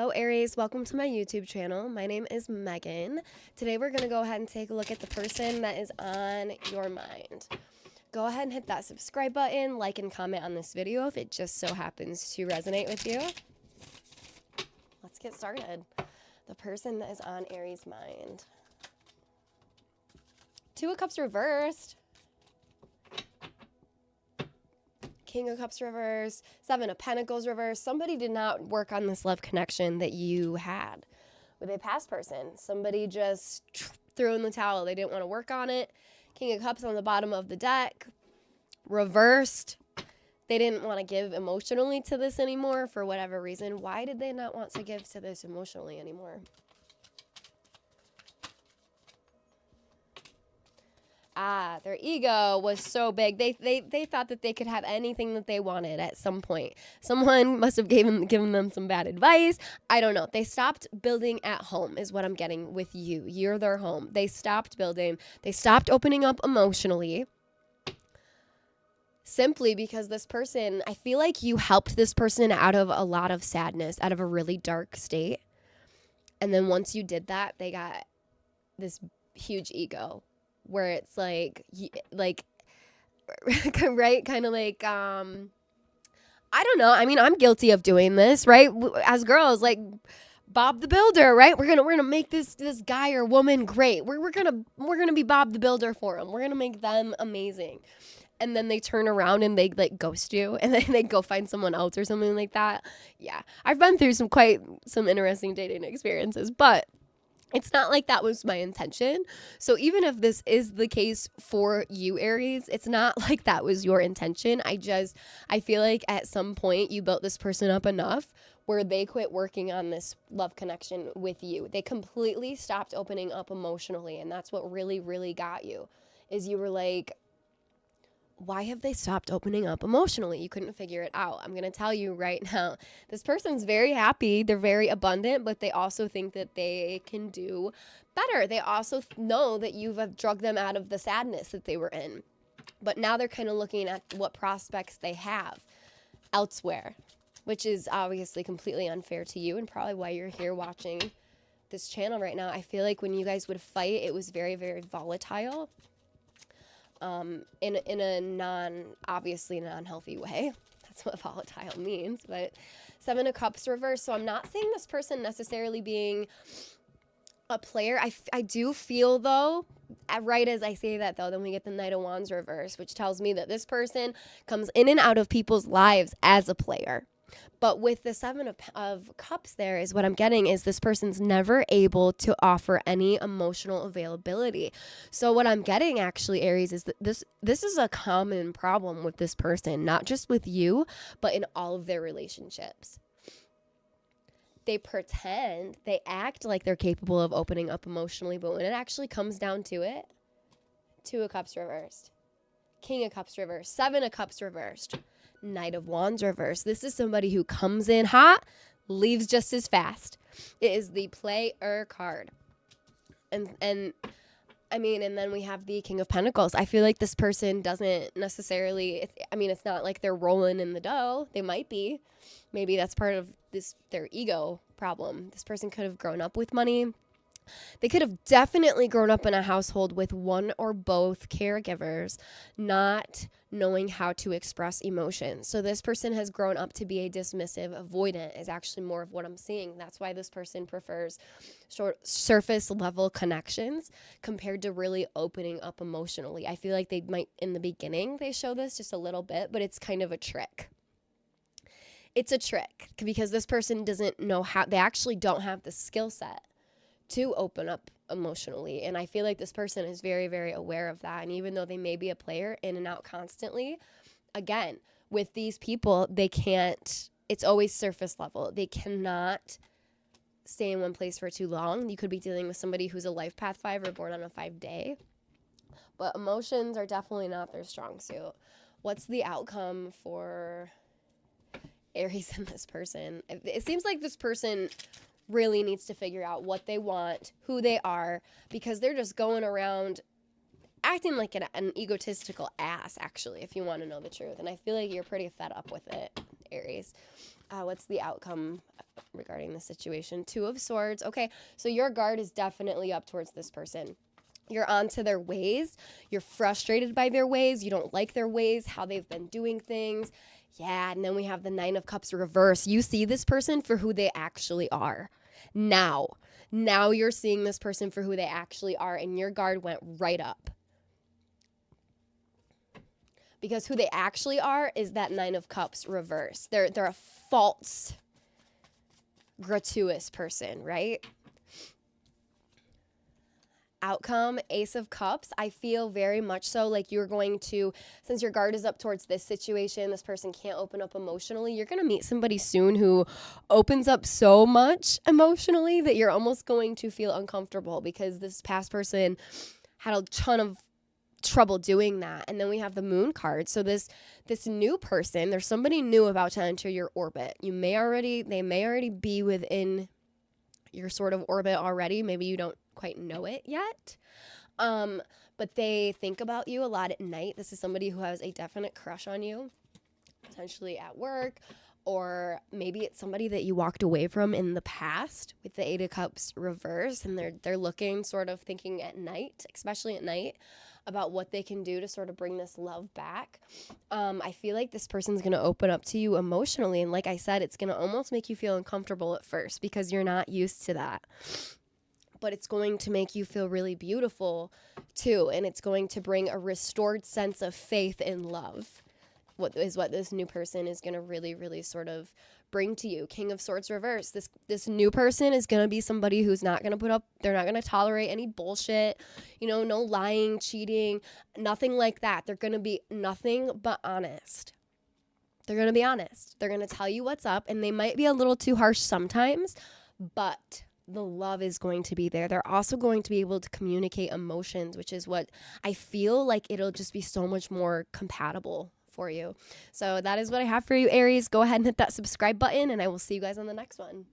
Hello Aries, welcome to my YouTube channel. My name is Megan. Today we're going to go ahead and take a look at the person that is on your mind. Go ahead and hit that subscribe button, like and comment on this video if it just so happens to resonate with you. Let's get started. The person that is on Aries' mind. Two of Cups reversed. King of Cups reversed, Seven of Pentacles reversed. Somebody did not work on this love connection that you had with a past person. Somebody just threw in the towel. They didn't want to work on it. King of Cups on the bottom of the deck, reversed. They didn't want to give emotionally to this anymore for whatever reason. Why did they not want to give to this emotionally anymore? Their ego was so big. They thought that they could have anything that they wanted at some point. Someone must have given them some bad advice. I don't know. They stopped building at home is what I'm getting with you. You're their home. They stopped building. They stopped opening up emotionally. Simply because this person, I feel like you helped this person out of a lot of sadness, out of a really dark state. And then once you did that, they got this huge ego. Where it's like right, kind of like I don't know. I mean, I'm guilty of doing this, right? As girls, like Bob the Builder, right? We're gonna make this guy or woman great. We're gonna be Bob the Builder for them. We're gonna make them amazing, and then they turn around and they like ghost you, and then they go find someone else or something like that. Yeah, I've been through some interesting dating experiences, but it's not like that was my intention. So even if this is the case for you, Aries, it's not like that was your intention. I feel like at some point you built this person up enough where they quit working on this love connection with you. They completely stopped opening up emotionally. And that's what really, really got you, is you were like, why have they stopped opening up emotionally? You couldn't figure it out. I'm going to tell you right now, this person's very happy. They're very abundant, but they also think that they can do better. They also know that you've drugged them out of the sadness that they were in. But now they're kind of looking at what prospects they have elsewhere, which is obviously completely unfair to you and probably why you're here watching this channel right now. I feel like when you guys would fight, it was very, very volatile. In a obviously non-healthy way. That's what volatile means. But Seven of Cups reversed. So I'm not saying this person necessarily being a player. I do feel, though, right as I say that, though, then we get the Knight of Wands reversed, which tells me that this person comes in and out of people's lives as a player. But with the Seven of Cups there is what I'm getting is this person's never able to offer any emotional availability. So what I'm getting actually, Aries, is that this is a common problem with this person, not just with you, but in all of their relationships. They pretend, they act like they're capable of opening up emotionally, but when it actually comes down to it, Two of Cups reversed, King of Cups reversed, Seven of Cups reversed, Knight of Wands reversed. This is somebody who comes in hot, leaves just as fast. It is the player card. And I mean, and then we have the King of Pentacles. I feel like this person doesn't necessarily, it's not like they're rolling in the dough. They might be. Maybe that's part of their ego problem. This person could have grown up with money. They could have definitely grown up in a household with one or both caregivers not knowing how to express emotions. So this person has grown up to be a dismissive avoidant is actually more of what I'm seeing. That's why this person prefers surface level connections compared to really opening up emotionally. I feel like they might, in the beginning, they show this just a little bit, but it's kind of a trick. It's a trick because this person doesn't know how, they actually don't have the skill set to open up emotionally. And I feel like this person is very, very aware of that. And even though they may be a player in and out constantly, again, with these people, they can't, it's always surface level. They cannot stay in one place for too long. You could be dealing with somebody who's a life path 5 or born on a 5-day. But emotions are definitely not their strong suit. What's the outcome for Aries and this person? It seems like this person really needs to figure out what they want, who they are, because they're just going around acting like an egotistical ass, actually, if you want to know the truth. And I feel like you're pretty fed up with it, Aries. What's the outcome regarding the situation? 2 of Swords. Okay, so your guard is definitely up towards this person. You're onto their ways. You're frustrated by their ways. You don't like their ways, how they've been doing things. Yeah, and then we have the 9 of Cups reverse. You see this person for who they actually are. Now you're seeing this person for who they actually are, and your guard went right up. Because who they actually are is that 9 of Cups reverse. They're a false, gratuitous person, right? Outcome, Ace of Cups. I feel very much so like you're going to, since your guard is up towards this situation, this person can't open up emotionally, you're going to meet somebody soon who opens up so much emotionally that you're almost going to feel uncomfortable because this past person had a ton of trouble doing that. And then we have the Moon card. So this new person, there's somebody new about to enter your orbit. They may already be within your sort of orbit already. Maybe you don't quite know it yet. But they think about you a lot at night. This is somebody who has a definite crush on you, potentially at work, or maybe it's somebody that you walked away from in the past with the 8 of Cups reverse, and they're looking, sort of thinking at night, especially at night, about what they can do to sort of bring this love back. I feel like this person's going to open up to you emotionally. And like I said, it's going to almost make you feel uncomfortable at first because you're not used to that. But it's going to make you feel really beautiful too. And it's going to bring a restored sense of faith and love. What this new person is going to really, really sort of bring to you. King of Swords reverse. This new person is going to be somebody who's not going to they're not going to tolerate any bullshit, no lying, cheating, nothing like that. They're going to be nothing but honest. They're going to be honest. They're going to tell you what's up, and they might be a little too harsh sometimes, but the love is going to be there. They're also going to be able to communicate emotions, which is what I feel like it'll just be so much more compatible for you. So that is what I have for you, Aries. Go ahead and hit that subscribe button, and I will see you guys on the next one.